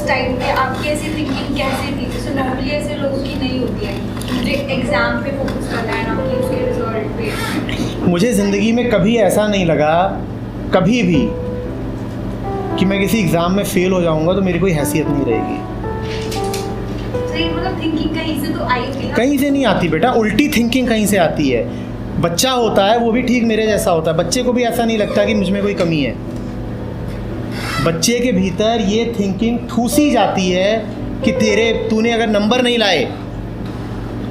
उस टाइम पे आपकी ऐसी थिंकिंग कैसी थी? जैसे नॉर्मली ऐसे लोगों की नहीं होती है, मुझे एग्जाम पे फोकस करना है ना कि उसके रिजल्ट पे। मुझे ज़िंदगी में कभी ऐसा नहीं लगा, कभी भी, कि मैं किसी एग्ज़ाम में फ़ेल हो जाऊंगा तो मेरी कोई हैसियत नहीं रहेगी। सही, मतलब थिंकिंग कहीं से तो आई होगी ना? कहीं से नहीं आती बेटा, उल्टी थिंकिंग कहीं से आती है। बच्चा होता है वो भी ठीक मेरे जैसा होता है, बच्चे को भी ऐसा नहीं लगता कि मुझ में कोई कमी है। बच्चे के भीतर ये थिंकिंग ठूसी जाती है कि तूने अगर नंबर नहीं लाए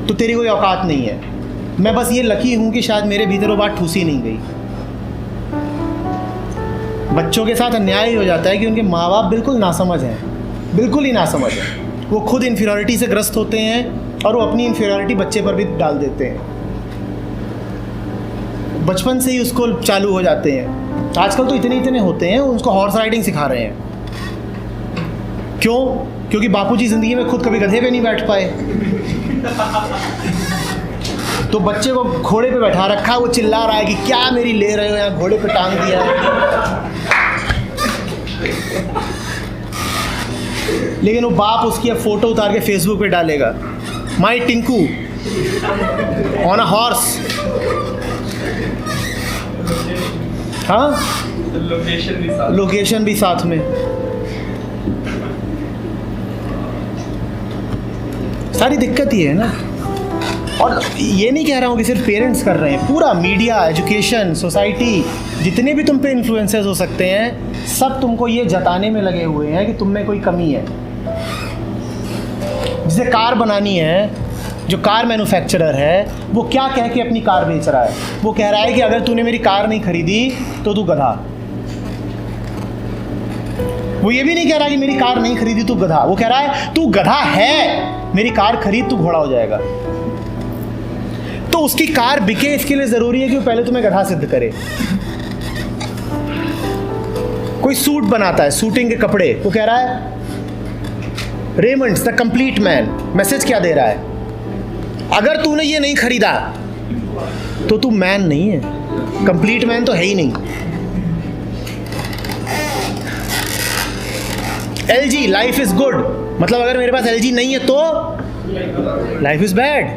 तो तेरी कोई औकात नहीं है। मैं बस ये लकी हूँ कि शायद मेरे भीतर वो बात ठूसी नहीं गई। बच्चों के साथ अन्याय हो जाता है कि उनके माँ बाप बिल्कुल नासमझ हैं, बिल्कुल ही नासमझ हैं। वो खुद इन्फीरियरिटी से ग्रस्त होते हैं और वो अपनी इन्फीरियरिटी बच्चे पर भी डाल देते हैं, बचपन से ही उसको चालू हो जाते हैं। आजकल तो इतने होते हैं, उसको हॉर्स राइडिंग सिखा रहे हैं। क्यों? क्योंकि बापूजी ज़िंदगी में खुद कभी गधे पे नहीं बैठ पाए, तो बच्चे को घोड़े पे बैठा रखा, वो चिल्ला रहा है कि क्या मेरी ले रहे हो, यहाँ घोड़े पे टांग दिया है। लेकिन वो बाप उसकी अब फोटो उतार के फेसबुक पे डालेगा, माई टिंकू ऑन अ हॉर्स। हाँ, लोकेशन भी साथ में। सारी दिक्कत ये है ना। और ये नहीं कह रहा हूँ कि सिर्फ पेरेंट्स कर रहे हैं, पूरा मीडिया, एजुकेशन, सोसाइटी, जितने भी तुम पे इन्फ्लुएंसर्स हो सकते हैं, सब तुमको ये जताने में लगे हुए हैं कि तुम में कोई कमी है। जिसे कार बनानी है, जो कार मैन्युफैक्चरर है, वो क्या कह के अपनी कार बेच रहा है? वो कह रहा है कि अगर तूने मेरी कार नहीं खरीदी तो तू गधा। वो ये भी नहीं कह रहा कि मेरी कार नहीं खरीदी तू गधा, वो कह रहा है तू गधा है, मेरी कार खरीद तू घोड़ा हो जाएगा। तो उसकी कार बिके, इसके लिए ज़रूरी है कि वो पहले तुम्हें गधा सिद्ध करे। कोई सूट बनाता है, शूटिंग के कपड़े, वो कह रहा है Raymond's the complete man. Message क्या दे रहा है? अगर तूने ये नहीं खरीदा तो तू मैन नहीं है, कंप्लीट मैन तो है ही नहीं। LG लाइफ इज गुड, मतलब अगर मेरे पास LG नहीं है तो लाइफ इज बैड।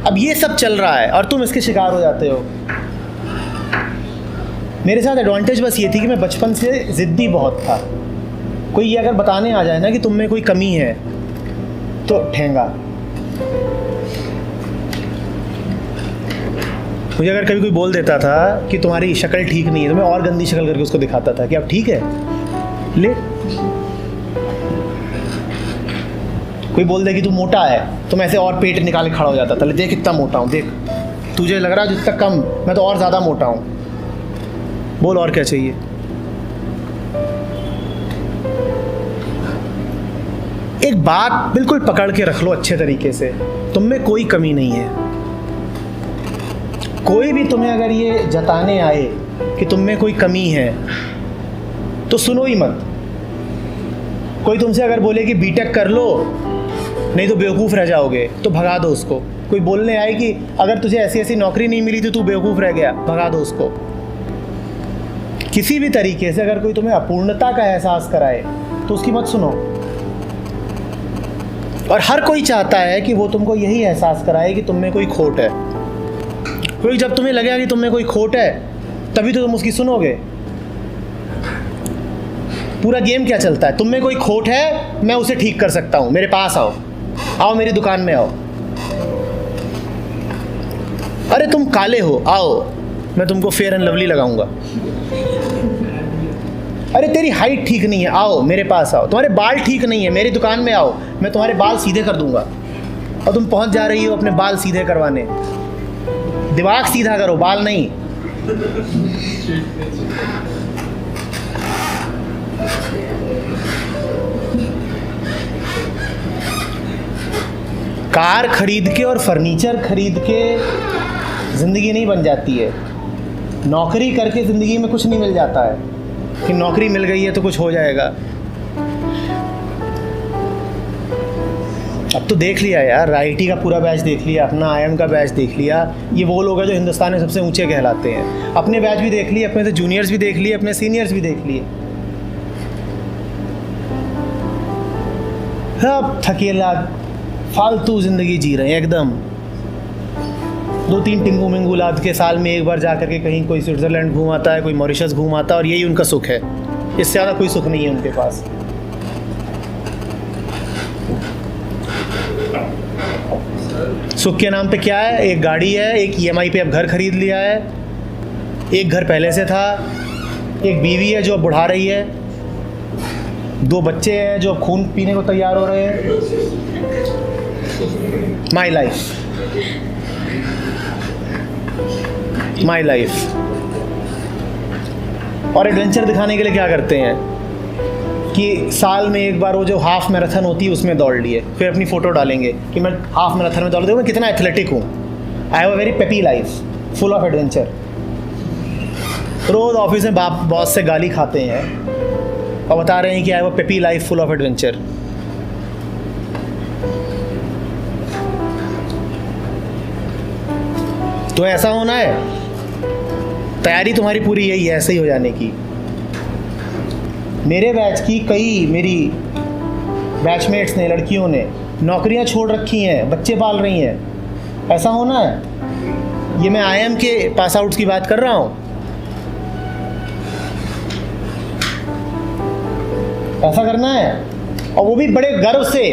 अब ये सब चल रहा है और तुम इसके शिकार हो जाते हो। मेरे साथ एडवांटेज बस ये थी कि मैं बचपन से ज़िद्दी बहुत था। कोई ये अगर बताने आ जाए ना कि तुम में कोई कमी है तो ठेंगा। मुझे अगर कभी कोई बोल देता था कि तुम्हारी शक्ल ठीक नहीं है, तो मैं और गंदी शक्ल करके उसको दिखाता था कि अब ठीक है, ले। कोई बोल दे कि तू मोटा है तो मैं ऐसे और पेट निकाल के खड़ा हो जाता था, ले देख कितना मोटा हूँ, देख तुझे लग रहा है जितना कम, मैं तो और ज़्यादा मोटा हूँ, बोल और क्या चाहिए। एक बात बिल्कुल पकड़ के रख लो अच्छे तरीके से, तुम में कोई कमी नहीं है। कोई भी तुम्हें अगर ये जताने आए कि तुम में कोई कमी है तो सुनो ही मत। कोई तुमसे अगर बोले कि बीटेक कर लो नहीं तो बेवकूफ़ रह जाओगे, तो भगा दो उसको। कोई बोलने आए कि अगर तुझे ऐसी ऐसी नौकरी नहीं मिली तो तू बेवकूफ़ रह गया, भगा दो उसको। किसी भी तरीके से अगर कोई तुम्हें अपूर्णता का एहसास कराए तो उसकी मत सुनो। और हर कोई चाहता है कि वो तुमको यही एहसास कराए कि तुम में कोई खोट है, क्योंकि जब तुम्हें लगेगा कि तुम में कोई खोट है तभी तो तुम उसकी सुनोगे। पूरा गेम क्या चलता है, तुम में कोई खोट है, मैं उसे ठीक कर सकता हूँ, मेरे पास आओ, आओ मेरी दुकान में आओ। अरे तुम काले हो, आओ मैं तुमको फेयर एंड लवली लगाऊंगा। अरे तेरी हाइट ठीक नहीं है, आओ मेरे पास आओ। तुम्हारे बाल ठीक नहीं है, मेरी दुकान में आओ, मैं तुम्हारे बाल सीधे कर दूंगा। और तुम पहुंच जा रही हो अपने बाल सीधे करवाने। दिमाग सीधा करो, बाल नहीं। कार खरीद के और फर्नीचर खरीद के ज़िंदगी नहीं बन जाती है। नौकरी करके ज़िंदगी में कुछ नहीं मिल जाता है कि नौकरी मिल गई है तो कुछ हो जाएगा। अब तो देख लिया यार, IIT का पूरा बैच देख लिया, अपना IIM का बैच देख लिया। ये वो लोग हैं जो हिंदुस्तान में सबसे ऊंचे कहलाते हैं। अपने बैच भी देख लिए, अपने से जूनियर्स भी देख लिए, अपने सीनियर्स भी देख लिए। सब थकेला फालतू ज़िंदगी जी रहे हैं एकदम। 2-3 टिंगू मिंगू लाद के साल में एक बार जा कर के कहीं कोई स्विट्ज़रलैंड घूम आता है, कोई मॉरिशस घूम आता है, और यही उनका सुख है। इससे ज़्यादा कोई सुख नहीं है उनके पास। सुख के नाम पे क्या है? एक गाड़ी है, एक EMI पे अब घर खरीद लिया है, एक घर पहले से था, एक बीवी है जो अब बुढ़ा रही है, 2 बच्चे हैं जो खून पीने को तैयार हो रहे हैं। My life. और एडवेंचर दिखाने के लिए क्या करते हैं कि साल में एक बार वो जो हाफ मैराथन होती है उसमें दौड़ लिए, फिर अपनी फ़ोटो डालेंगे कि मैं हाफ मैराथन में दौड़ दूँ, मैं कितना एथलेटिक हूँ। I have a very peppy life full of adventure. रोज़ ऑफिस में बॉस से गाली खाते हैं और बता रहे हैं कि I have a peppy life full of adventure. तो ऐसा होना है, तैयारी तुम्हारी पूरी यही है ऐसे ही हो जाने की। मेरे बैच की कई मेरी बैचमेट्स ने, लड़कियों ने नौकरियां छोड़ रखी हैं, बच्चे पाल रही हैं। ऐसा होना है। ये मैं IIM के पास आउट्स की बात कर रहा हूँ। ऐसा करना है, और वो भी बड़े गर्व से।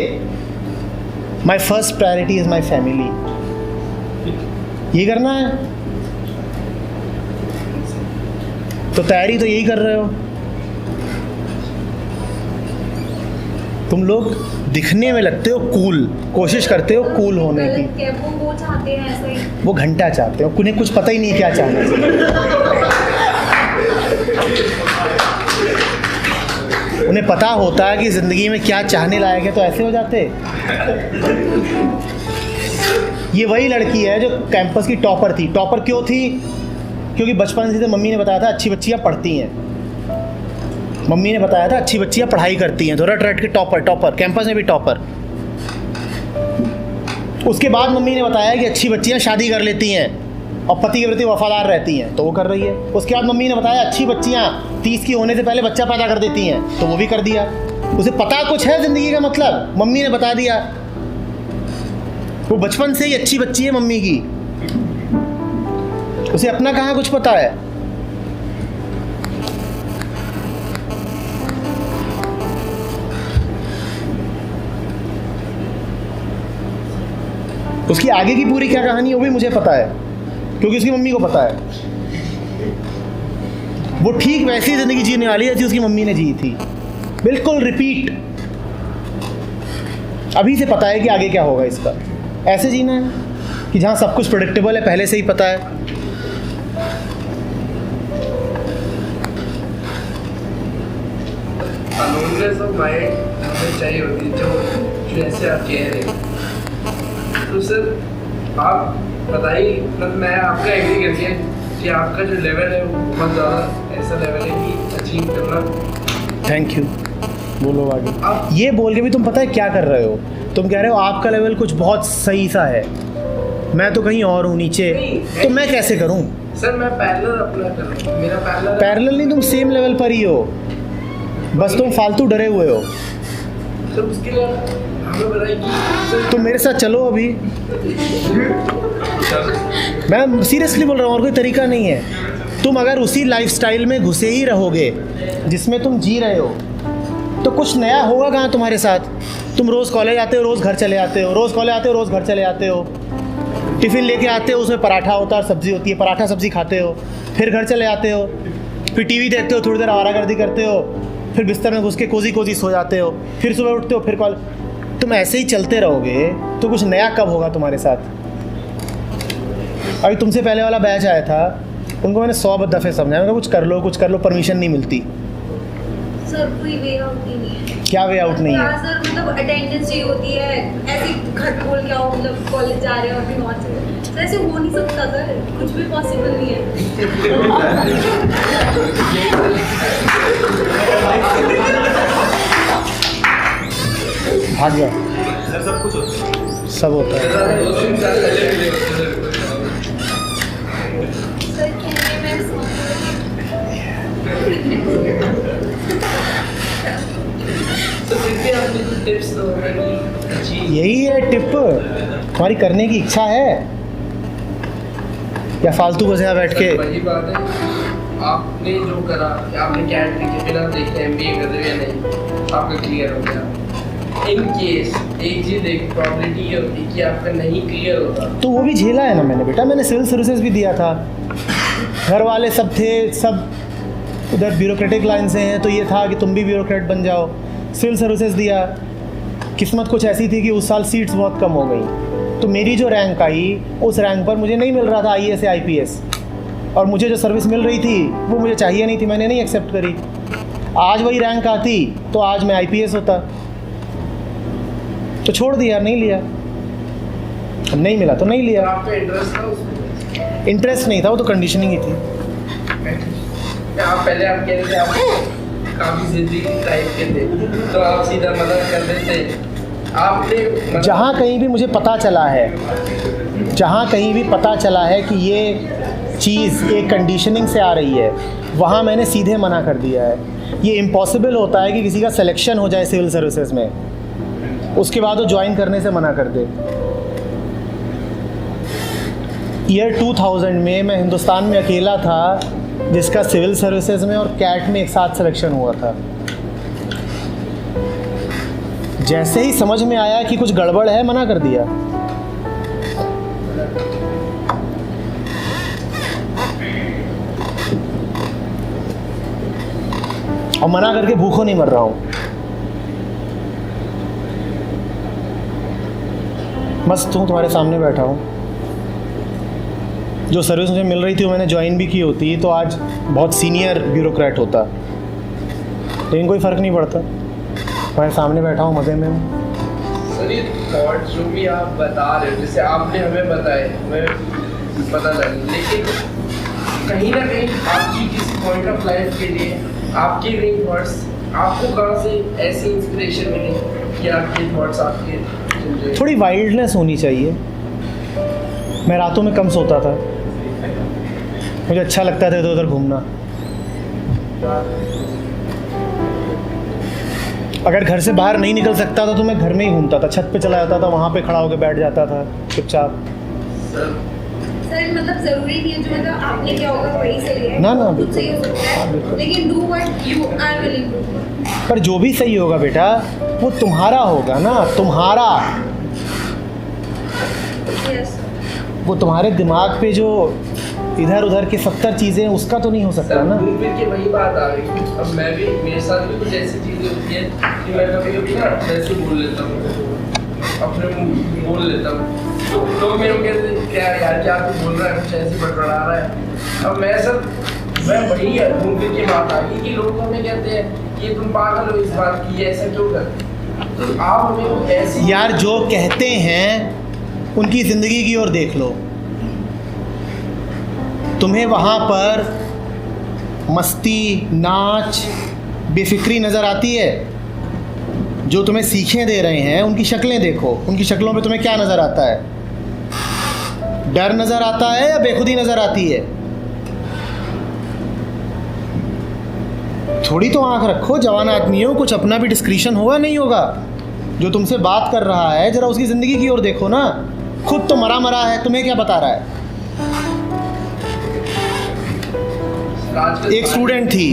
My first priority is my family. ये करना है। तो तैयारी तो यही कर रहे हो तुम लोग। दिखने में लगते हो कूल, कोशिश करते हो कूल होने की। वो चाहते हैं ऐसा ही। वो घंटा चाहते हो, उन्हें कुछ पता ही नहीं है क्या चाहना चाहिए। उन्हें पता होता है कि ज़िंदगी में क्या चाहने लायक है, तो ऐसे हो जाते। ये वही लड़की है जो कैंपस की टॉपर थी। टॉपर क्यों थी? क्योंकि बचपन से मम्मी ने बताया था अच्छी बच्चियाँ पढ़ती हैं। मम्मी ने बताया था अच्छी बच्चियाँ पढ़ाई करती हैं, तो रट रट के टॉपर कैंपस में भी टॉपर। उसके बाद मम्मी ने बताया कि अच्छी बच्चियाँ शादी कर लेती हैं और पति के प्रति वफादार रहती हैं, तो वो कर रही है। उसके बाद मम्मी ने बताया अच्छी बच्चियाँ 30 की होने से पहले बच्चा पैदा कर देती हैं, तो वो भी कर दिया। उसे पता कुछ है ज़िंदगी का मतलब, मम्मी ने बता दिया। वो बचपन से ही अच्छी बच्ची है मम्मी की, उसे अपना कहाँ कुछ पता है। उसकी आगे की पूरी क्या कहानी है वो भी मुझे पता है, क्योंकि उसकी मम्मी को पता है। वो ठीक वैसी ज़िंदगी जीने वाली है जैसी उसकी मम्मी ने जी थी, बिल्कुल रिपीट। अभी से पता है कि आगे क्या होगा इसका। ऐसे जीना है कि जहाँ सब कुछ प्रेडिक्टेबल है, पहले से ही पता है। अलोननेस ऑफ माइंड हमें चाहिए होती है, जो जैसे आप कह रहे हैं। तो सर आप बताइए, मतलब मैं आपका एग्री कर दिया कि आपका जो लेवल है वो बहुत ज़्यादा ऐसा लेवल है कि अचीव करना। Thank you. बोलो आगे। ये बोल के भी तुम पता है क्या कर रहे हो? तुम कह रहे हो आपका लेवल कुछ बहुत सही सा है, मैं तो कहीं और हूँ नीचे, तो मैं कैसे करूँ? सर मैं पैरेलल अपना कर रहा हूँ, मेरा पैरेलल नहीं, तुम सेम लेवल पर ही हो, बस तुम फालतू डरे हुए हो। सर उसके लिए हमें बताइए कि तुम मेरे साथ चलो अभी। मैं सीरियसली बोल रहा हूँ, और कोई तरीका नहीं है। तुम अगर उसी लाइफस्टाइल में घुसे ही रहोगे जिसमें तुम जी रहे हो, तो कुछ नया होगा कहाँ तुम्हारे साथ? तुम रोज़ कॉलेज आते हो, रोज़ घर चले आते हो, रोज़ कॉलेज आते हो, रोज़ घर चले आते हो। टिफ़िन लेके आते हो, उसमें पराठा होता है, सब्ज़ी होती है, पराठा सब्ज़ी खाते हो, फिर घर चले आते हो, फिर टीवी देखते हो, थोड़ी देर आवारागर्दी करते हो, फिर बिस्तर में घुस के कोजी सो जाते हो, फिर सुबह उठते हो, फिर कॉलेज। तुम ऐसे ही चलते रहोगे तो कुछ नया कब होगा तुम्हारे साथ? अभी तुमसे पहले वाला बैच आया था, उनको मैंने 100 दफ़े समझाया, कुछ कर लो, परमिशन नहीं मिलती। सर कोई वे आउट नहीं है। क्या वे आउट नहीं है? सर मतलब अटेंडेंस चाहिए होती है, ऐसे घर बोल के आओ, मतलब कॉलेज जा रहे हो और फिर वहाँ से सर ऐसे हो नहीं सकता सर, कुछ भी पॉसिबल नहीं है। भाग जा, सब होता है। सर कहने में तो फिर भी आपने कुछ टिप्स टिप्स तो हमें यही है टिप, तुम्हारी करने की इच्छा है या फालतू बस यहाँ बैठ के। वही बात है, आपने जो करा, आपने कैट के बिना देखे MBA कर रहे या नहीं, आपका क्लियर हो गया। इन केस एक चीज एक प्रॉबिलिटी ये होती कि आपका नहीं क्लियर होता, तो वो भी झेला है ना मैंने बेटा, मैंने सिविल सर्विसेज भी दिया था, घर वाले सब थे, सब उधर ब्यूरोक्रेटिक लाइन से हैं, तो ये था कि तुम भी ब्यूरोक्रेट बन जाओ, सिविल सर्विसेज दिया। किस्मत कुछ ऐसी थी कि उस साल सीट्स बहुत कम हो गई, तो मेरी जो रैंक आई उस रैंक पर मुझे नहीं मिल रहा था IAS या IPS, और मुझे जो सर्विस मिल रही थी वो मुझे चाहिए नहीं थी, मैंने नहीं एक्सेप्ट करी। आज वही रैंक आती तो आज मैं IPS होता, तो छोड़ दिया, नहीं लिया। नहीं मिला तो नहीं तो लिया। आपका इंटरेस्ट था उसमें? इंटरेस्ट नहीं था, वो तो कंडीशनिंग ही थी। आप पहले आप कह रहे थे आप काफ़ी जिद्दी टाइप के थे, तो आप सीधा मदद कर देते। आपने जहाँ कहीं भी मुझे पता चला है, जहाँ कहीं भी पता चला है कि ये चीज़ एक कंडीशनिंग से आ रही है, वहाँ मैंने सीधे मना कर दिया है। ये इम्पॉसिबल होता है कि किसी का सिलेक्शन हो जाए सिविल सर्विसेज में, उसके बाद वो ज्वाइन करने से मना कर दे। ईयर 2000 में मैं हिंदुस्तान में अकेला था जिसका सिविल सर्विसेज में और कैट में एक साथ सिलेक्शन हुआ था। जैसे ही समझ में आया कि कुछ गड़बड़ है, मना कर दिया। और मना करके भूखों नहीं मर रहा हूँ, मस्त हूँ, तुम्हारे सामने बैठा हूँ। जो सर्विस मुझे मिल रही थी वो मैंने ज्वाइन भी की होती तो आज बहुत सीनियर ब्यूरोक्रेट होता, लेकिन कोई फ़र्क नहीं पड़ता, तुम्हारे सामने बैठा हूँ, मज़े में हूँ। सर ये थॉट जो भी आप बता रहे हो, जैसे आपने हमें बताए, हमें पता लगा, लेकिन कहीं ना कहीं आपकी किसी पॉइंट ऑफ लाइफ के लिए आपके कई थॉट्स, आपको कहाँ से ऐसी इंस्पिरेशन मिली कि आपके थॉट्स आपके? थोड़ी वाइल्डनेस होनी चाहिए। मैं रातों में कम सोता था, मुझे अच्छा लगता था इधर उधर घूमना। अगर घर से बाहर नहीं निकल सकता था तो मैं घर में ही घूमता था, छत पे चला जाता था, वहाँ पे खड़ा होकर बैठ जाता था चुपचाप। सर मतलब जरूरी नहीं है जो मतलब आपने क्या होगा वही सही है, ना, कुछ सही हो सकता है, लेकिन do what you are willing to do. पर जो भी सही होगा बेटा वो तुम्हारा होगा ना, तुम्हारा। यस वो तुम्हारे दिमाग पे जो इधर उधर के 70 चीज़ें हैं उसका तो नहीं हो सकता सर ना। घूम फिर के वही बात आ गई। अब मैं भी, मेरे साथ भी कुछ ऐसी चीज़ें होती है कि मैं कभी कभी ना ऐसे बोल लेता हूँ, अपने मुँह बोल लेता हूँ, तो लोग मेरे को कहते हैं क्या यार क्या तू बोल रहा है, कुछ ऐसे बड़बड़ा रहा है। अब मैं वही घूम फिर के बात आ गई कि लोग हमें कहते हैं कि तुम पागल हो इस बात की, ऐसा क्यों करते। तो आप हमें ऐसी यार जो कहते हैं उनकी ज़िंदगी की ओर देख लो, तुम्हें वहाँ पर मस्ती, नाच, बेफिक्री नज़र आती है। जो तुम्हें सीखें दे रहे हैं उनकी शक्लें देखो, उनकी शक्लों पे तुम्हें क्या नज़र आता है? डर नज़र आता है या बेखुदी नज़र आती है? थोड़ी तो आंख रखो, जवान आदमी हो, कुछ अपना भी डिस्क्रिशन होगा नहीं होगा। जो तुमसे बात कर रहा है जरा उसकी ज़िंदगी की ओर देखो ना, खुद तो मरा मरा है, तुम्हें क्या बता रहा है? एक स्टूडेंट थी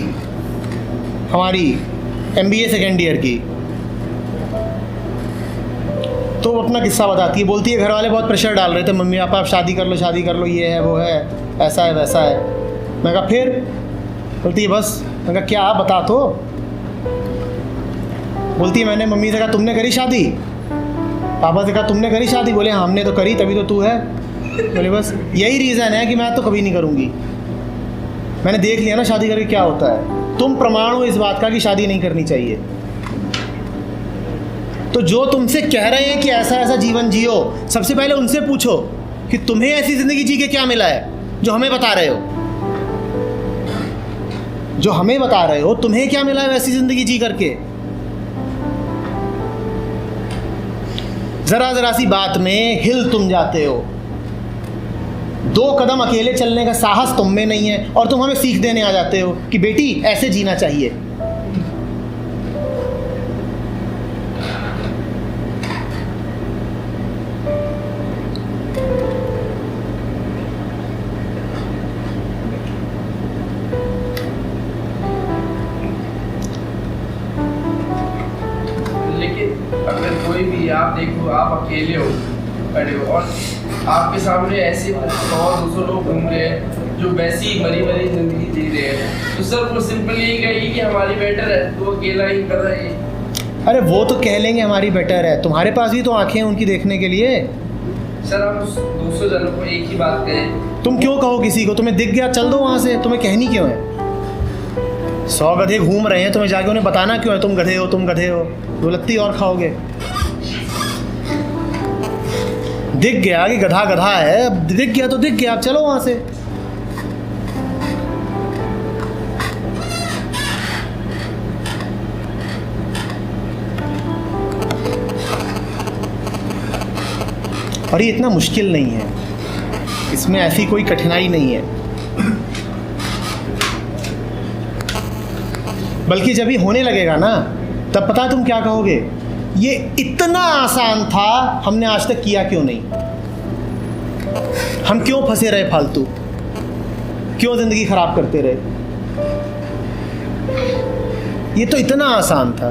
हमारी MBA सेकेंड ईयर की, तो वो अपना किस्सा बताती है, बोलती है घर वाले बहुत प्रेशर डाल रहे थे, मम्मी पापा आप शादी कर लो, ये है वो है, ऐसा है वैसा है। मैं कहा फिर? बोलती है बस। मैं कहा क्या, बता तो। बोलती है मैंने मम्मी से कहा तुमने करी शादी, पापा से कहा तुमने करी शादी, बोले हाँ हमने तो करी तभी तो तू है। बोले बस यही रीज़न है कि मैं तो कभी नहीं करूँगी, मैंने देख लिया ना शादी करके क्या होता है। तुम प्रमाण हो इस बात का कि शादी नहीं करनी चाहिए। तो जो तुमसे कह रहे हैं कि ऐसा ऐसा जीवन जियो, सबसे पहले उनसे पूछो कि तुम्हें ऐसी ज़िंदगी जी के क्या मिला है जो हमें बता रहे हो। जो हमें बता रहे हो तुम्हें क्या मिला है वैसी ज़िंदगी जी करके। ज़रा ज़रा सी बात में हिल तुम जाते हो, 2 कदम अकेले चलने का साहस तुम में नहीं है, और तुम हमें सीख देने आ जाते हो कि बेटी ऐसे जीना चाहिए। आप देखो, आप अकेले हो खड़े हो और आपके सामने ऐसे 100-200 लोग घूम रहे हैं जो वैसी मरी मरी जिंदगी जी रहे हैं, तो सर वो सिंपल यही कहेगी कि हमारी बेटर है, तो अकेला ही कर रहा है। अरे वो तो कह लेंगे हमारी बेटर है, तुम्हारे पास भी तो आंखें हैं उनकी देखने के लिए। सर आप उस 200 जनों को एक ही बात कहें। तुम क्यों कहो किसी को, तुम्हें दिख गया चल दो वहाँ से, तुम्हें कहनी क्यों है? 100 गधे घूम रहे हैं, तुम्हें जाके उन्हें बताना क्यों है तुम गधे हो, तुम गधे हो? दुलत्ती और खाओगे। दिख गया कि गधा गधा है, अब दिख गया तो दिख गया, अब चलो वहाँ से। और ये इतना मुश्किल नहीं है, इसमें ऐसी कोई कठिनाई नहीं है, बल्कि जब ये होने लगेगा ना तब पता है तुम क्या कहोगे, ये इतना आसान था, हमने आज तक किया क्यों नहीं? हम क्यों फंसे रहे फालतू, क्यों ज़िंदगी ख़राब करते रहे? ये तो इतना आसान था।